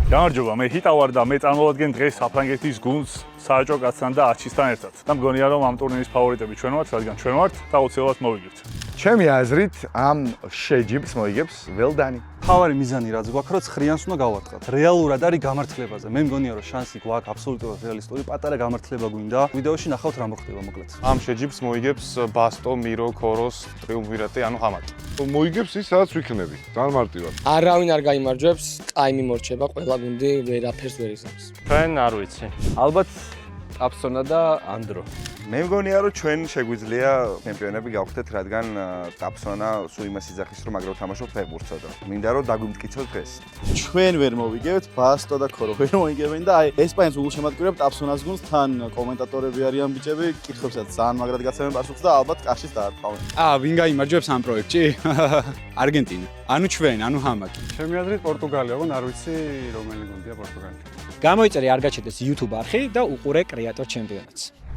გამარჯობა, მე ჰიტა ვარ და მე წარმოვადგენ დღეს საფრანგეთის გუნდს საჯო კაცთან და არჩისთან ერთად. და მგონია რომ ამ ტურნირის ფავორიტები ჩვენ ვართ, რადგან ჩვენ ვართ და უცებად მოვიგებთ. ჩემი აზრით ამ შეჯიბს მოიგებს ველდანი. თავარი მიზანი რაც გვაქვს, რომ ხრიანს უნდა გავარტყათ. რეალურად არის გამართლებაზე. მე მგონია რომ შანსი გვაქვს აბსოლუტურად რეალისტური, პატარა გამართლება გვინდა. ვიდეოში ნახავთ რა მოხდება მოკლედ. ამ შეჯიბს მოიგებს ბასტო, მირო, ქოროს, ტრიუმვირატე, ანუ ჰამაკი. მოიგებს ის, სადაც ვიქნები. ძალიან მარტივად. არავინ არ გაიმარჯვებს, კაიმი მორჩება, ყველა გუნდი ვერაფერს ვერ იზამს. ჩვენ არ ვიცი. ალბათ აპსონა და ანდრო. მე მგონია რომ ჩვენ შეგვიძლია ჩემპიონები გავხდეთ, რადგან აპსონა სულ იმას იძახის რომ აგროვ თამაშობ ფეხბურთსა და მინდა რომ დაგვიმტკიცოთ დღეს. ჩვენ ვერ მოვიგებთ, ბასტო და ქორო ვერ მოიგებენ და აი ესპანეთს უგულშემატკივრებთ აპსონას გუნდს, თან კომენტატორები არიან ბიჭები, კითხვებსაც ძალიან მაგრად გაცემენ პასუხს და ალბათ კაშის დაარტყავენ. ვინ გაიმარჯვებს ამ პროექტში? არგენტინა. ანუ ჩვენ, ანუ ჰამაკი. ჩემი აზრით პორტუგალია, ოღონდ არ ვიცი რომელი გუნდია პორტუგალია. გამოიწერე არ გაჩერდეს YouTube არხი და უყურე კრეატორ ჩემპიონატს.